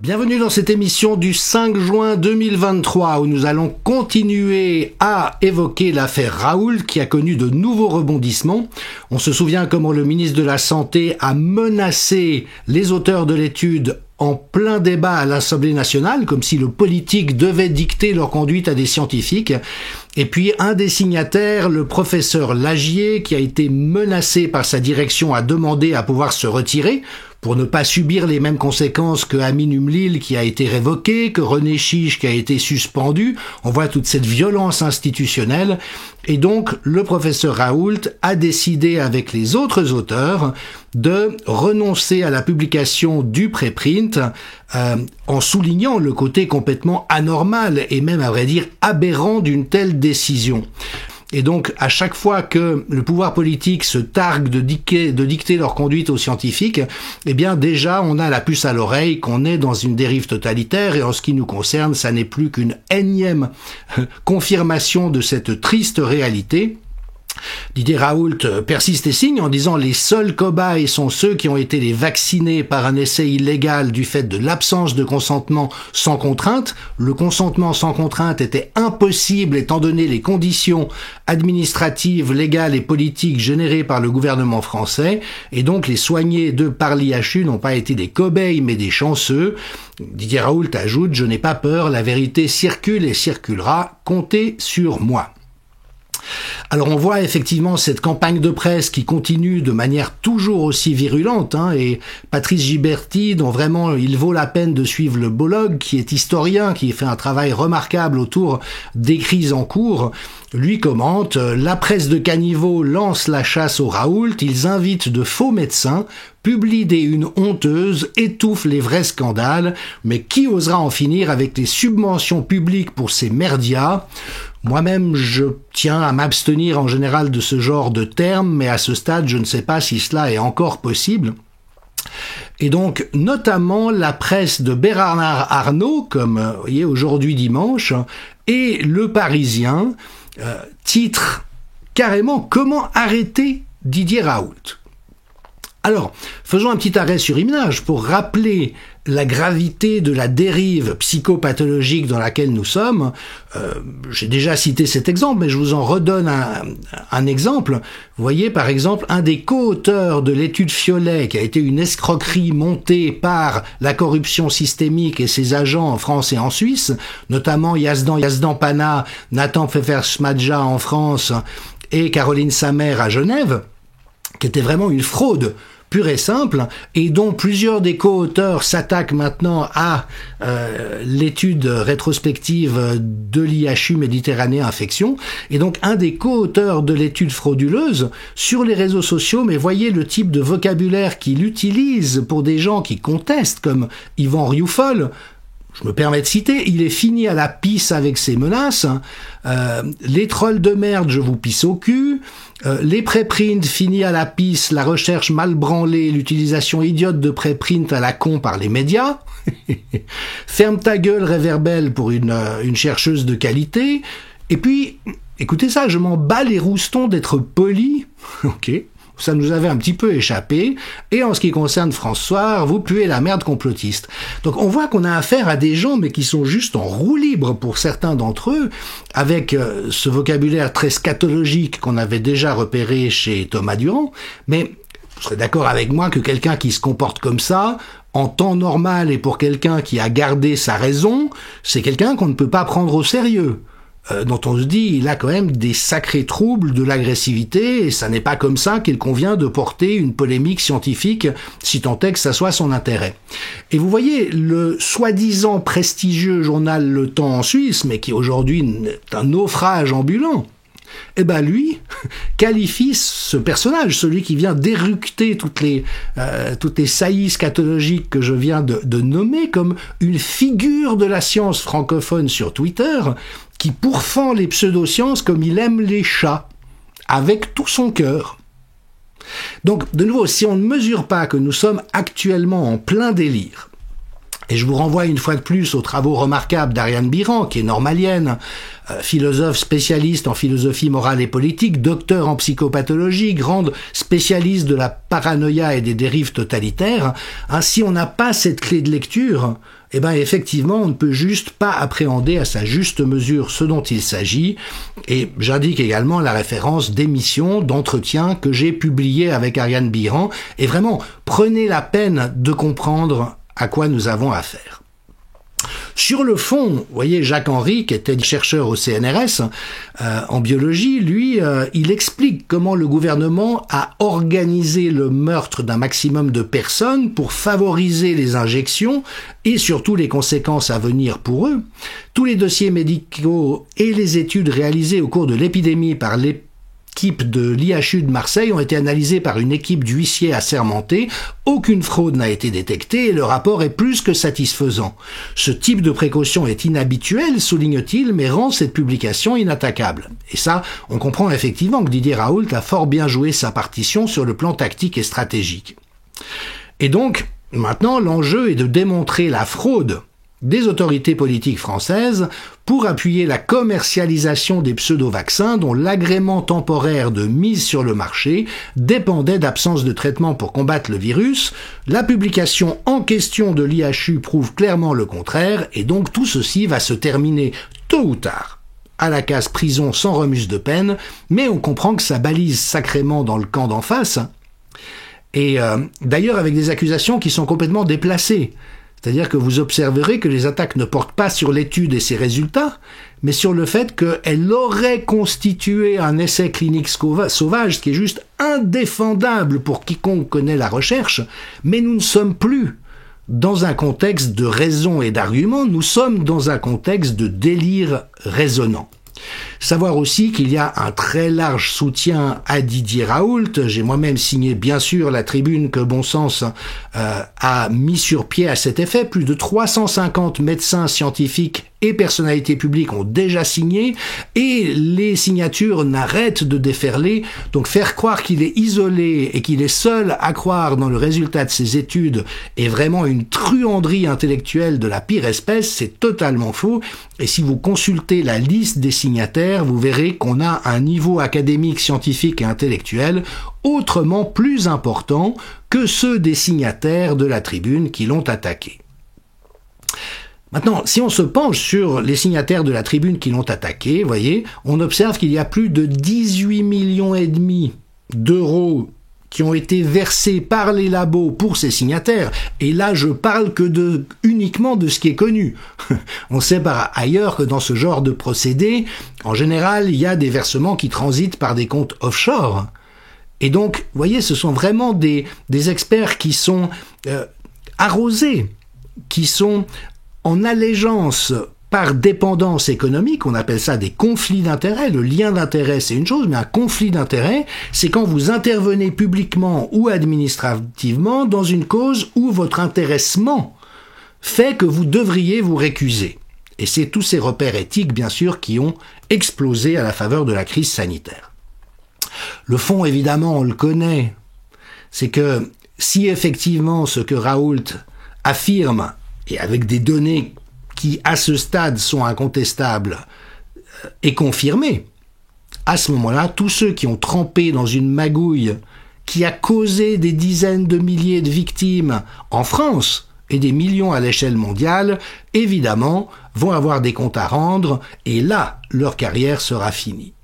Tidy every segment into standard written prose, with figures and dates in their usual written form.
Bienvenue dans cette émission du 5 juin 2023 où nous allons continuer à évoquer l'affaire Raoult qui a connu de nouveaux rebondissements. On se souvient comment le ministre de la Santé a menacé les auteurs de l'étude en plein débat à l'Assemblée nationale, comme si le politique devait dicter leur conduite à des scientifiques. Et puis un des signataires, le professeur Lagier, qui a été menacé par sa direction à demander à pouvoir se retirer pour ne pas subir les mêmes conséquences que Amin Umlil qui a été révoqué, que René Chiche qui a été suspendu. On voit toute cette violence institutionnelle. Et donc, le professeur Raoult a décidé avec les autres auteurs de renoncer à la publication du préprint en soulignant le côté complètement anormal et même, à vrai dire, aberrant d'une telle décision. Et donc, à chaque fois que le pouvoir politique se targue de dicter leur conduite aux scientifiques, eh bien, déjà, on a la puce à l'oreille qu'on est dans une dérive totalitaire et en ce qui nous concerne, ça n'est plus qu'une énième confirmation de cette triste réalité. Didier Raoult persiste et signe en disant « Les seuls cobayes sont ceux qui ont été les vaccinés par un essai illégal du fait de l'absence de consentement sans contrainte. Le consentement sans contrainte était impossible étant donné les conditions administratives, légales et politiques générées par le gouvernement français. Et donc les soignés par l'IHU n'ont pas été des cobayes mais des chanceux. » Didier Raoult ajoute « Je n'ai pas peur, la vérité circule et circulera, comptez sur moi. » Alors on voit effectivement cette campagne de presse qui continue de manière toujours aussi virulente, et Patrice Giberti, dont vraiment il vaut la peine de suivre le blog, qui est historien, qui fait un travail remarquable autour des crises en cours, lui commente « La presse de caniveau lance la chasse au Raoult, ils invitent de faux médecins, publient des unes honteuses, étouffent les vrais scandales, mais qui osera en finir avec les subventions publiques pour ces merdias ?» Moi-même, je tiens à m'abstenir en général de ce genre de termes, mais à ce stade, je ne sais pas si cela est encore possible. Et donc, notamment la presse de Bernard Arnault, comme vous voyez aujourd'hui dimanche, et Le Parisien, titre carrément « Comment arrêter Didier Raoult ?» Alors, faisons un petit arrêt sur image pour rappeler la gravité de la dérive psychopathologique dans laquelle nous sommes. J'ai déjà cité cet exemple, mais je vous en redonne un exemple. Vous voyez, par exemple, un des co-auteurs de l'étude Fiolet, qui a été une escroquerie montée par la corruption systémique et ses agents en France et en Suisse, notamment Yazdan Pana, Nathan Pfeffer-Smadja en France et Caroline Samer à Genève, qui était vraiment une fraude pure et simple, et dont plusieurs des co-auteurs s'attaquent maintenant à l'étude rétrospective de l'IHU Méditerranée Infection. Et donc un des co-auteurs de l'étude frauduleuse sur les réseaux sociaux, mais voyez le type de vocabulaire qu'il utilise pour des gens qui contestent, comme Yvan Rioufol. Je me permets de citer, il est fini à la pisse avec ses menaces, les trolls de merde, je vous pisse au cul, les préprints finis à la pisse, la recherche mal branlée, l'utilisation idiote de préprints à la con par les médias, ferme ta gueule Réverbelle pour une chercheuse de qualité, et puis, écoutez ça, je m'en bats les roustons d'être poli, ok. Ça nous avait un petit peu échappé. Et en ce qui concerne François, vous puez la merde complotiste. Donc on voit qu'on a affaire à des gens, mais qui sont juste en roue libre pour certains d'entre eux, avec ce vocabulaire très scatologique qu'on avait déjà repéré chez Thomas Durand. Mais vous serez d'accord avec moi que quelqu'un qui se comporte comme ça, en temps normal et pour quelqu'un qui a gardé sa raison, c'est quelqu'un qu'on ne peut pas prendre au sérieux. Dont on se dit, il a quand même des sacrés troubles de l'agressivité, et ça n'est pas comme ça qu'il convient de porter une polémique scientifique, si tant est que ça soit son intérêt. Et vous voyez, le soi-disant prestigieux journal Le Temps en Suisse, mais qui aujourd'hui est un naufrage ambulant, eh ben lui qualifie ce personnage, celui qui vient d'éructer toutes les saillies scatologiques que je viens de nommer, comme une figure de la science francophone sur Twitter, qui pourfend les pseudosciences comme il aime les chats, avec tout son cœur. Donc, de nouveau, si on ne mesure pas que nous sommes actuellement en plein délire, et je vous renvoie une fois de plus aux travaux remarquables d'Ariane Biran, qui est normalienne, philosophe spécialiste en philosophie morale et politique, docteur en psychopathologie, grande spécialiste de la paranoïa et des dérives totalitaires. Si on n'a pas cette clé de lecture, eh ben effectivement, on ne peut juste pas appréhender à sa juste mesure ce dont il s'agit. Et j'indique également la référence d'émissions, d'entretiens que j'ai publiées avec Ariane Biran. Et vraiment, prenez la peine de comprendre à quoi nous avons affaire. Sur le fond, vous voyez, Jacques Henry, qui était chercheur au CNRS en biologie, lui, il explique comment le gouvernement a organisé le meurtre d'un maximum de personnes pour favoriser les injections et surtout les conséquences à venir pour eux. Tous les dossiers médicaux et les études réalisées au cours de l'épidémie par l'équipe de l'IHU de Marseille ont été analysés par une équipe d'huissiers assermentés. Aucune fraude n'a été détectée et le rapport est plus que satisfaisant. Ce type de précaution est inhabituel, souligne-t-il, mais rend cette publication inattaquable. Et ça, on comprend effectivement que Didier Raoult a fort bien joué sa partition sur le plan tactique et stratégique. Et donc, maintenant, l'enjeu est de démontrer la fraude des autorités politiques françaises pour appuyer la commercialisation des pseudo-vaccins dont l'agrément temporaire de mise sur le marché dépendait d'absence de traitement pour combattre le virus. La publication en question de l'IHU prouve clairement le contraire et donc tout ceci va se terminer tôt ou tard à la case prison sans remise de peine, mais on comprend que ça balise sacrément dans le camp d'en face et d'ailleurs avec des accusations qui sont complètement déplacées. C'est-à-dire que vous observerez que les attaques ne portent pas sur l'étude et ses résultats, mais sur le fait qu'elle aurait constitué un essai clinique sauvage, ce qui est juste indéfendable pour quiconque connaît la recherche, mais nous ne sommes plus dans un contexte de raison et d'argument, nous sommes dans un contexte de délire raisonnant. Savoir aussi qu'il y a un très large soutien à Didier Raoult. J'ai moi-même signé bien sûr la tribune que Bon Sens a mis sur pied à cet effet. Plus de 350 médecins scientifiques et personnalités publiques ont déjà signé et les signatures n'arrêtent de déferler. Donc faire croire qu'il est isolé et qu'il est seul à croire dans le résultat de ses études est vraiment une truanderie intellectuelle de la pire espèce, c'est totalement faux. Et si vous consultez la liste des signataires, vous verrez qu'on a un niveau académique, scientifique et intellectuel autrement plus important que ceux des signataires de la tribune qui l'ont attaqué. Maintenant, si on se penche sur les signataires de la tribune qui l'ont attaqué, voyez, on observe qu'il y a plus de 18 millions et demi d'euros qui ont été versés par les labos pour ces signataires. Et là, je parle que uniquement de ce qui est connu. On sait par ailleurs que dans ce genre de procédé, en général, il y a des versements qui transitent par des comptes offshore. Et donc, vous voyez, ce sont vraiment des experts qui sont arrosés, qui sont en allégeance par dépendance économique, on appelle ça des conflits d'intérêts. Le lien d'intérêt, c'est une chose, mais un conflit d'intérêt, c'est quand vous intervenez publiquement ou administrativement dans une cause où votre intéressement fait que vous devriez vous récuser. Et c'est tous ces repères éthiques, bien sûr, qui ont explosé à la faveur de la crise sanitaire. Le fond, évidemment, on le connaît. C'est que si effectivement ce que Raoult affirme, et avec des données qui, à ce stade, sont incontestables, est confirmé, à ce moment-là, tous ceux qui ont trempé dans une magouille qui a causé des dizaines de milliers de victimes en France et des millions à l'échelle mondiale, évidemment, vont avoir des comptes à rendre, et là, leur carrière sera finie.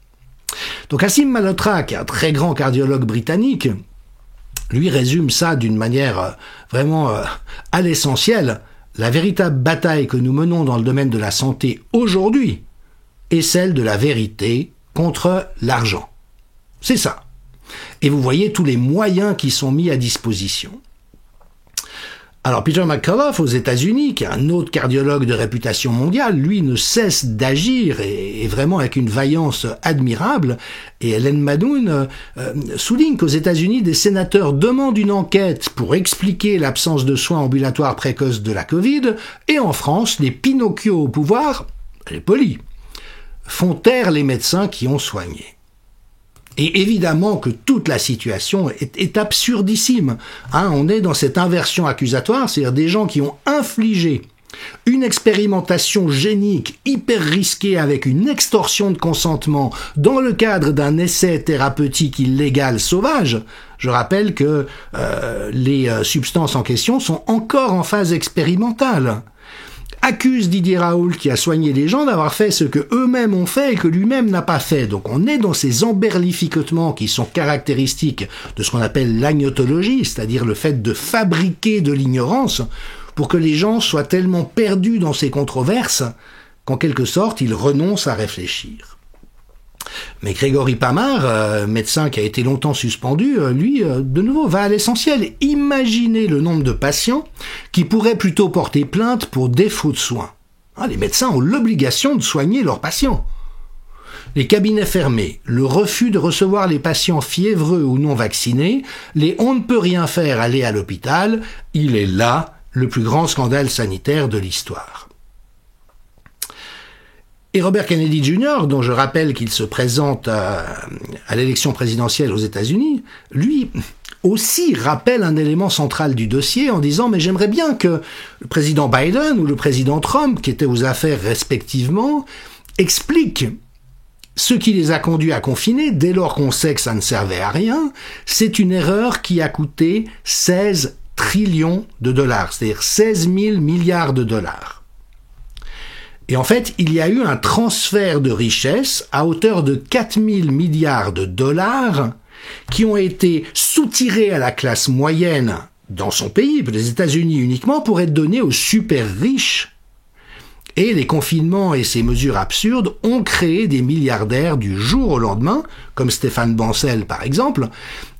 Donc Asim Malhotra, qui est un très grand cardiologue britannique, lui résume ça d'une manière vraiment à l'essentiel. La véritable bataille que nous menons dans le domaine de la santé aujourd'hui est celle de la vérité contre l'argent. C'est ça. Et vous voyez tous les moyens qui sont mis à disposition. Alors Peter McCullough aux États-Unis, qui est un autre cardiologue de réputation mondiale, lui ne cesse d'agir et vraiment avec une vaillance admirable. Et Hélène Madoun souligne qu'aux États-Unis, des sénateurs demandent une enquête pour expliquer l'absence de soins ambulatoires précoces de la Covid. Et en France, les Pinocchio au pouvoir, les polis, font taire les médecins qui ont soigné. Et évidemment que toute la situation est absurdissime. On est dans cette inversion accusatoire, c'est-à-dire des gens qui ont infligé Une expérimentation génique hyper risquée avec une extorsion de consentement dans le cadre d'un essai thérapeutique illégal sauvage. Je rappelle que les substances en question sont encore en phase expérimentale. Accuse Didier Raoult, qui a soigné les gens, d'avoir fait ce que eux-mêmes ont fait et que lui-même n'a pas fait. Donc on est dans ces emberlificotements qui sont caractéristiques de ce qu'on appelle l'agnotologie, c'est-à-dire le fait de fabriquer de l'ignorance pour que les gens soient tellement perdus dans ces controverses qu'en quelque sorte ils renoncent à réfléchir. Mais Grégory Pamard, médecin qui a été longtemps suspendu, lui, de nouveau, va à l'essentiel. Imaginez le nombre de patients qui pourraient plutôt porter plainte pour défaut de soins. Les médecins ont l'obligation de soigner leurs patients. Les cabinets fermés, le refus de recevoir les patients fiévreux ou non vaccinés, les on ne peut rien faire aller à l'hôpital, il est là le plus grand scandale sanitaire de l'histoire. Et Robert Kennedy Jr., dont je rappelle qu'il se présente à l'élection présidentielle aux États-Unis, lui aussi rappelle un élément central du dossier en disant « Mais j'aimerais bien que le président Biden ou le président Trump, qui étaient aux affaires respectivement, expliquent ce qui les a conduits à confiner dès lors qu'on sait que ça ne servait à rien. C'est une erreur qui a coûté 16 trillions de dollars, c'est-à-dire 16 000 milliards de dollars. Et en fait, il y a eu un transfert de richesses à hauteur de 4 000 milliards de dollars qui ont été soutirés à la classe moyenne dans son pays, les États-Unis uniquement, pour être donnés aux super riches. Et les confinements et ces mesures absurdes ont créé des milliardaires du jour au lendemain, comme Stéphane Bancel par exemple.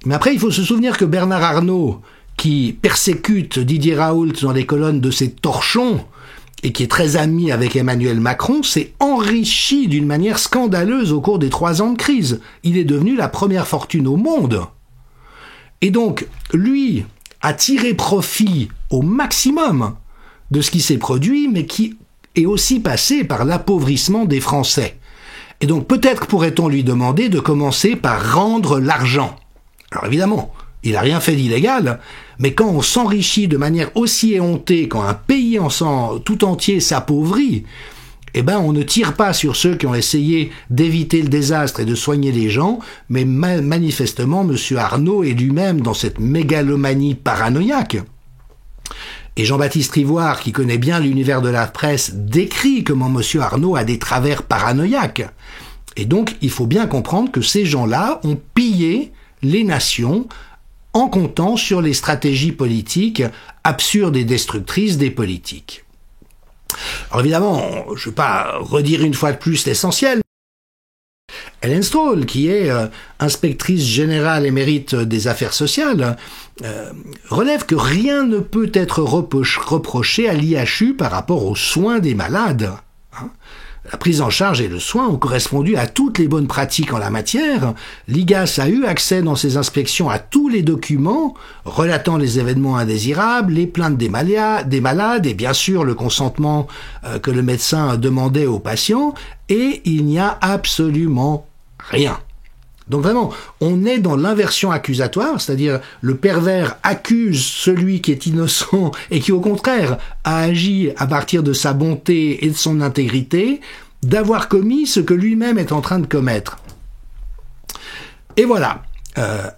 Mais après, il faut se souvenir que Bernard Arnault, qui persécute Didier Raoult dans les colonnes de ses torchons, et qui est très ami avec Emmanuel Macron, s'est enrichi d'une manière scandaleuse au cours des 3 ans de crise. Il est devenu la première fortune au monde. Et donc, lui a tiré profit au maximum de ce qui s'est produit, mais qui est aussi passé par l'appauvrissement des Français. Et donc, peut-être pourrait-on lui demander de commencer par rendre l'argent. Alors évidemment, il n'a rien fait d'illégal, mais quand on s'enrichit de manière aussi éhontée, quand un pays tout entier s'appauvrit, eh ben on ne tire pas sur ceux qui ont essayé d'éviter le désastre et de soigner les gens, mais manifestement, M. Arnault est lui-même dans cette mégalomanie paranoïaque. Et Jean-Baptiste Rivoire, qui connaît bien l'univers de la presse, décrit comment M. Arnault a des travers paranoïaques. Et donc, il faut bien comprendre que ces gens-là ont pillé les nations en comptant sur les stratégies politiques absurdes et destructrices des politiques. Alors évidemment, je ne vais pas redire une fois de plus l'essentiel. Hélène Stroll, qui est inspectrice générale émérite des affaires sociales, relève que rien ne peut être reproché à l'IHU par rapport aux soins des malades. La prise en charge et le soin ont correspondu à toutes les bonnes pratiques en la matière. L'IGAS a eu accès dans ses inspections à tous les documents relatant les événements indésirables, les plaintes des malades et bien sûr le consentement que le médecin demandait aux patients, et il n'y a absolument rien. Donc vraiment, on est dans l'inversion accusatoire, c'est-à-dire le pervers accuse celui qui est innocent et qui au contraire a agi à partir de sa bonté et de son intégrité d'avoir commis ce que lui-même est en train de commettre. Et voilà.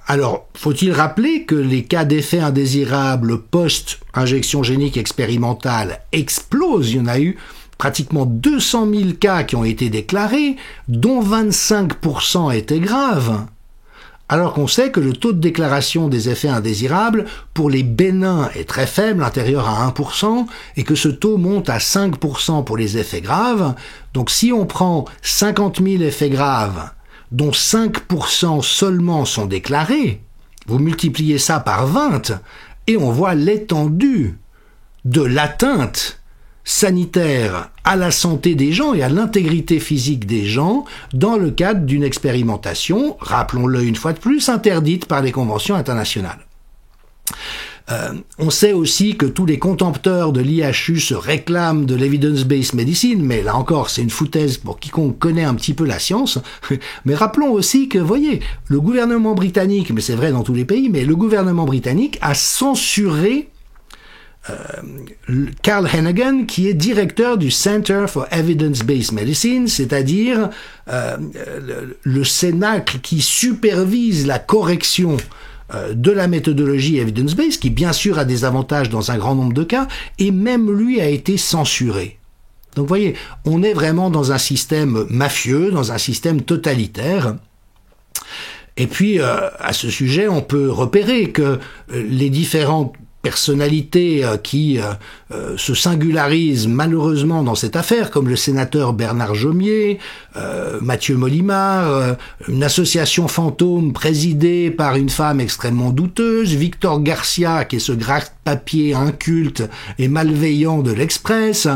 Alors, faut-il rappeler que les cas d'effets indésirables post-injection génique expérimentale explosent. Il y en a eu pratiquement 200 000 cas qui ont été déclarés, dont 25% étaient graves. Alors qu'on sait que le taux de déclaration des effets indésirables pour les bénins est très faible, inférieur à 1%, et que ce taux monte à 5% pour les effets graves. Donc si on prend 50 000 effets graves, dont 5% seulement sont déclarés, vous multipliez ça par 20, et on voit l'étendue de l'atteinte sanitaire à la santé des gens et à l'intégrité physique des gens dans le cadre d'une expérimentation, rappelons-le une fois de plus, interdite par les conventions internationales. On sait aussi que tous les contempteurs de l'IHU se réclament de l'evidence-based medicine, mais là encore, c'est une foutaise pour quiconque connaît un petit peu la science. Mais rappelons aussi que, voyez, le gouvernement britannique, mais c'est vrai dans tous les pays, mais le gouvernement britannique a censuré Carl Hennigan, qui est directeur du Center for Evidence-Based Medicine, c'est-à-dire le cénacle qui supervise la correction de la méthodologie evidence-based, qui bien sûr a des avantages dans un grand nombre de cas, et même lui a été censuré. Donc vous voyez, on est vraiment dans un système mafieux, dans un système totalitaire. Et puis, à ce sujet, on peut repérer que les différentes personnalités qui se singularisent malheureusement dans cette affaire, comme le sénateur Bernard Jomier, Mathieu Molimar, une association fantôme présidée par une femme extrêmement douteuse, Victor Garcia, qui est ce gratte-papier inculte et malveillant de l'Express,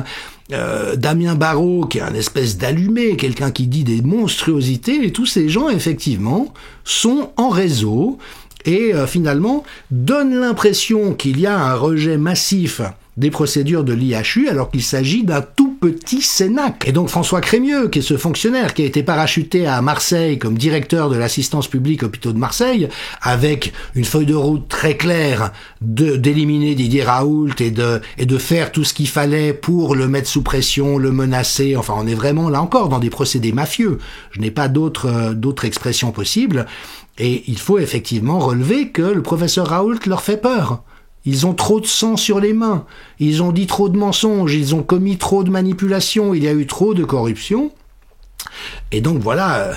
Damien Barrault, qui est un espèce d'allumé, quelqu'un qui dit des monstruosités, et tous ces gens, effectivement, sont en réseau, et finalement donne l'impression qu'il y a un rejet massif des procédures de l'IHU alors qu'il s'agit d'un tout petit cénacle. Et donc François Crémieux, qui est ce fonctionnaire qui a été parachuté à Marseille comme directeur de l'assistance publique hôpitaux de Marseille, avec une feuille de route très claire d'éliminer Didier Raoult et de faire tout ce qu'il fallait pour le mettre sous pression, le menacer, enfin on est vraiment là encore dans des procédés mafieux. Je n'ai pas d'autres expressions possibles. Et il faut effectivement relever que le professeur Raoult leur fait peur. Ils ont trop de sang sur les mains, ils ont dit trop de mensonges, ils ont commis trop de manipulations, il y a eu trop de corruption. Et donc voilà,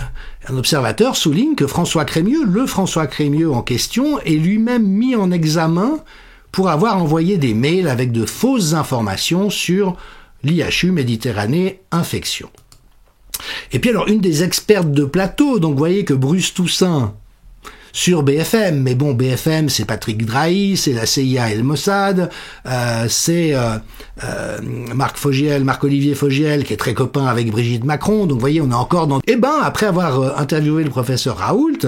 un observateur souligne que François Crémieux, le François Crémieux en question, est lui-même mis en examen pour avoir envoyé des mails avec de fausses informations sur l'IHU Méditerranée Infection. Et puis alors, une des expertes de plateau, donc vous voyez que Bruce Toussaint, sur BFM, mais bon, BFM, c'est Patrick Drahi, c'est la CIA et le Mossad, c'est Marc-Olivier Fogiel, qui est très copain avec Brigitte Macron, donc vous voyez, on est encore dans... Eh ben, après avoir interviewé le professeur Raoult,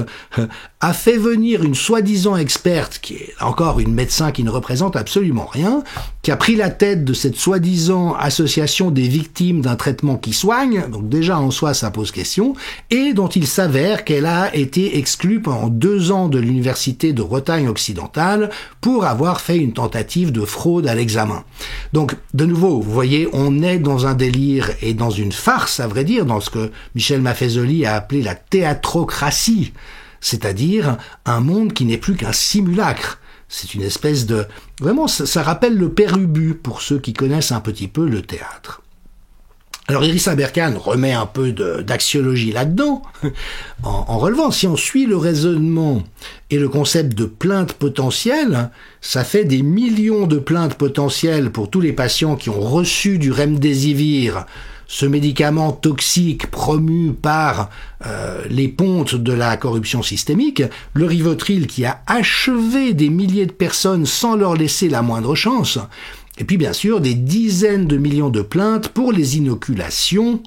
a fait venir une soi-disant experte, qui est encore une médecin qui ne représente absolument rien, qui a pris la tête de cette soi-disant association des victimes d'un traitement qui soigne, donc déjà en soi ça pose question, et dont il s'avère qu'elle a été exclue pendant 2 ans de l'université de Bretagne occidentale pour avoir fait une tentative de fraude à l'examen. Donc, de nouveau, vous voyez, on est dans un délire et dans une farce, à vrai dire, dans ce que Michel Maffezoli a appelé la théatrocratie, c'est-à-dire un monde qui n'est plus qu'un simulacre. C'est une espèce de... Vraiment, ça rappelle le Père Ubu, pour ceux qui connaissent un petit peu le théâtre. Alors Iris Aberkan remet un peu d'axiologie là-dedans, en relevant, si on suit le raisonnement et le concept de plainte potentielle, ça fait des millions de plaintes potentielles pour tous les patients qui ont reçu du remdesivir, ce médicament toxique promu par les pontes de la corruption systémique, le Rivotril qui a achevé des milliers de personnes sans leur laisser la moindre chance, et puis bien sûr des dizaines de millions de plaintes pour les inoculations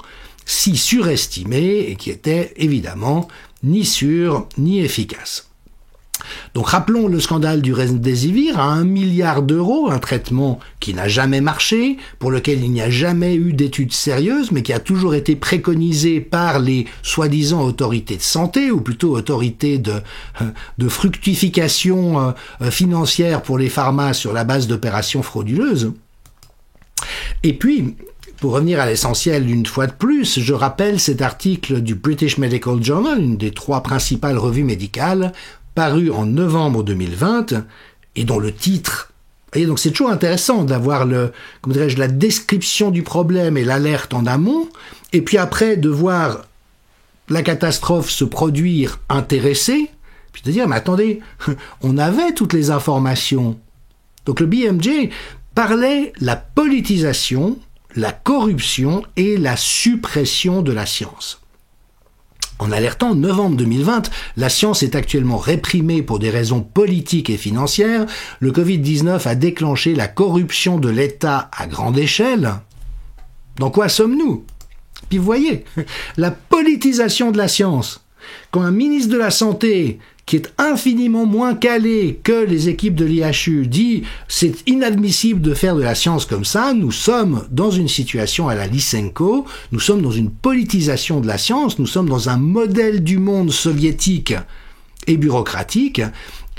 si surestimées et qui étaient évidemment ni sûres ni efficaces. Donc rappelons le scandale du remdesivir à 1 milliard d'euros, un traitement qui n'a jamais marché, pour lequel il n'y a jamais eu d'études sérieuses, mais qui a toujours été préconisé par les soi-disant autorités de santé, ou plutôt autorités de fructification financière pour les pharmas sur la base d'opérations frauduleuses. Et puis, pour revenir à l'essentiel une fois de plus, je rappelle cet article du British Medical Journal, une des 3 principales revues médicales, paru en novembre 2020, et dont le titre... Et donc c'est toujours intéressant d'avoir la description du problème et l'alerte en amont, et puis après de voir la catastrophe se produire intéressée, puis de dire, mais attendez, on avait toutes les informations. Donc le BMJ parlait la politisation, la corruption et la suppression de la science. En alertant en novembre 2020, la science est actuellement réprimée pour des raisons politiques et financières. Le Covid-19 a déclenché la corruption de l'État à grande échelle. Dans quoi sommes-nous? Puis vous voyez, la politisation de la science. Quand un ministre de la Santé, qui est infiniment moins calé que les équipes de l'IHU, dit « c'est inadmissible de faire de la science comme ça », nous sommes dans une situation à la Lysenko, nous sommes dans une politisation de la science, nous sommes dans un modèle du monde soviétique et bureaucratique,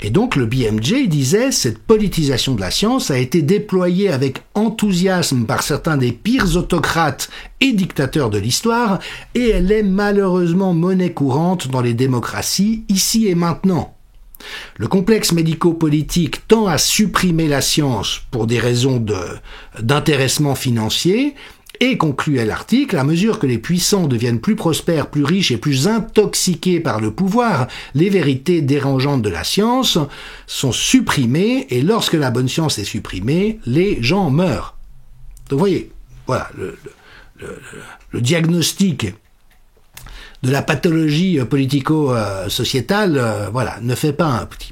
Et donc le BMJ disait, cette politisation de la science a été déployée avec enthousiasme par certains des pires autocrates et dictateurs de l'histoire, et elle est malheureusement monnaie courante dans les démocraties, ici et maintenant. Le complexe médico-politique tend à supprimer la science pour des raisons d'intéressement financier, et concluait l'article, à mesure que les puissants deviennent plus prospères, plus riches et plus intoxiqués par le pouvoir, les vérités dérangeantes de la science sont supprimées, et lorsque la bonne science est supprimée, les gens meurent. Donc vous voyez, voilà, le diagnostic de la pathologie politico-sociétale, voilà, ne fait pas un petit.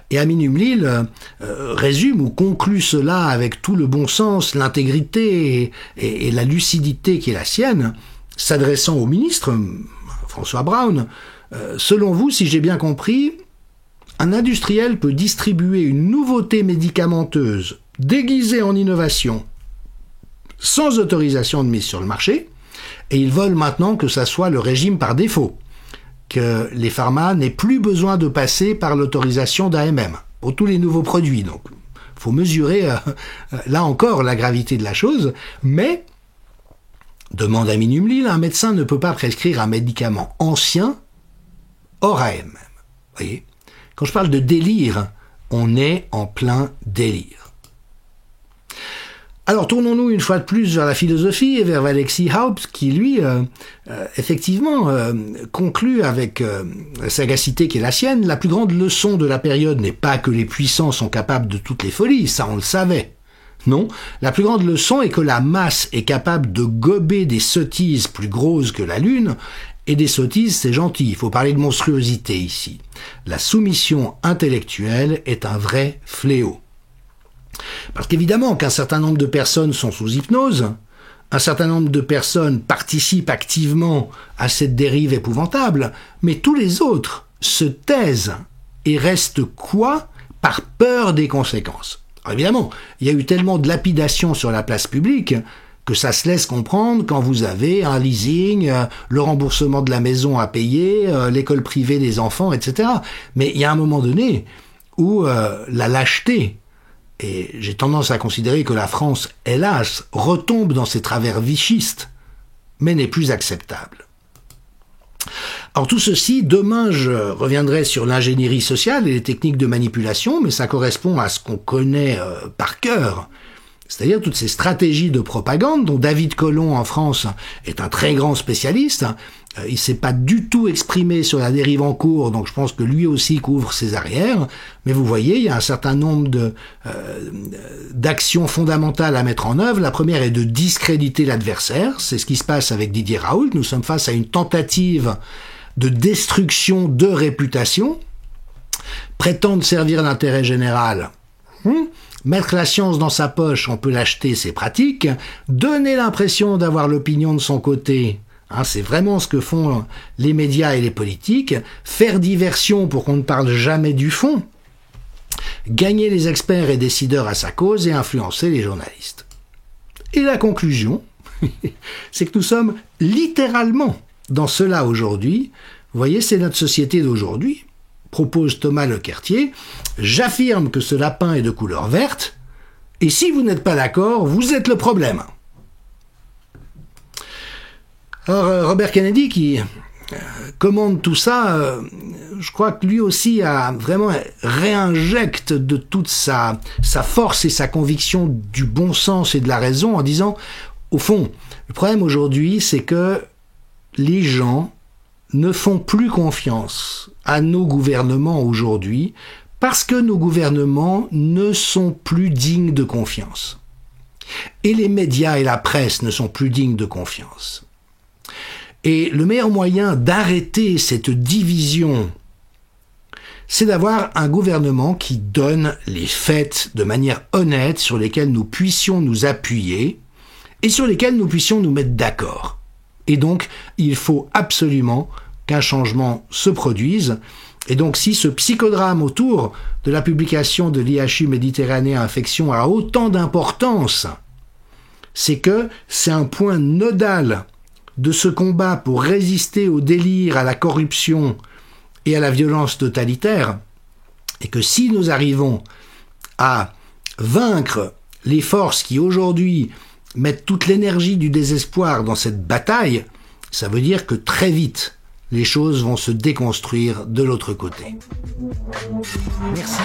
Et Amin Umlil résume ou conclut cela avec tout le bon sens, l'intégrité et la lucidité qui est la sienne, s'adressant au ministre, François Braun. Selon vous, si j'ai bien compris, un industriel peut distribuer une nouveauté médicamenteuse déguisée en innovation sans autorisation de mise sur le marché, et ils veulent maintenant que ça soit le régime par défaut, que les pharmas n'aient plus besoin de passer par l'autorisation d'AMM pour tous les nouveaux produits. Donc, faut mesurer, là encore, la gravité de la chose, mais, demande Amin Umlil, un médecin ne peut pas prescrire un médicament ancien hors AMM. Vous voyez ? Quand je parle de délire, on est en plein délire. Alors tournons-nous une fois de plus vers la philosophie et vers Alexis Haupt qui lui, effectivement, conclut avec la sagacité qui est la sienne. La plus grande leçon de la période n'est pas que les puissants sont capables de toutes les folies, ça on le savait. Non, la plus grande leçon est que la masse est capable de gober des sottises plus grosses que la lune, et des sottises c'est gentil, il faut parler de monstruosité ici. La soumission intellectuelle est un vrai fléau. Parce qu'évidemment qu'un certain nombre de personnes sont sous hypnose, un certain nombre de personnes participent activement à cette dérive épouvantable, mais tous les autres se taisent et restent quoi par peur des conséquences. Alors évidemment, il y a eu tellement de lapidation sur la place publique que ça se laisse comprendre quand vous avez un leasing, le remboursement de la maison à payer, l'école privée des enfants, etc. Mais il y a un moment donné où la lâcheté, et j'ai tendance à considérer que la France, hélas, retombe dans ses travers vichistes, mais n'est plus acceptable. Alors tout ceci, demain je reviendrai sur l'ingénierie sociale et les techniques de manipulation, mais ça correspond à ce qu'on connaît par cœur, c'est-à-dire toutes ces stratégies de propagande dont David Colomb en France est un très grand spécialiste. Il s'est pas du tout exprimé sur la dérive en cours, donc je pense que lui aussi couvre ses arrières. Mais vous voyez, il y a un certain nombre d'actions fondamentales à mettre en œuvre. La première est de discréditer l'adversaire. C'est ce qui se passe avec Didier Raoult. Nous sommes face à une tentative de destruction de réputation. Prétendre servir l'intérêt général. Mettre la science dans sa poche, on peut l'acheter, c'est pratique. Donner l'impression d'avoir l'opinion de son côté, c'est vraiment ce que font les médias et les politiques. Faire diversion pour qu'on ne parle jamais du fond. Gagner les experts et décideurs à sa cause et influencer les journalistes. Et la conclusion, c'est que nous sommes littéralement dans cela aujourd'hui. Vous voyez, c'est notre société d'aujourd'hui. Propose Thomas Lequertier, j'affirme que ce lapin est de couleur verte, et si vous n'êtes pas d'accord, vous êtes le problème. Alors Robert Kennedy, qui commande tout ça, je crois que lui aussi a vraiment réinjecte de toute sa force et sa conviction du bon sens et de la raison en disant, au fond, le problème aujourd'hui, c'est que les gens ne font plus confiance à nos gouvernements aujourd'hui parce que nos gouvernements ne sont plus dignes de confiance. Et les médias et la presse ne sont plus dignes de confiance. Et le meilleur moyen d'arrêter cette division, c'est d'avoir un gouvernement qui donne les faits de manière honnête sur lesquels nous puissions nous appuyer et sur lesquels nous puissions nous mettre d'accord. Et donc, il faut absolument qu'un changement se produise. Et donc, si ce psychodrame autour de la publication de l'IHU Méditerranée Infection a autant d'importance, c'est que c'est un point nodal de ce combat pour résister au délire, à la corruption et à la violence totalitaire, et que si nous arrivons à vaincre les forces qui aujourd'hui mettent toute l'énergie du désespoir dans cette bataille, ça veut dire que très vite, les choses vont se déconstruire de l'autre côté. Merci.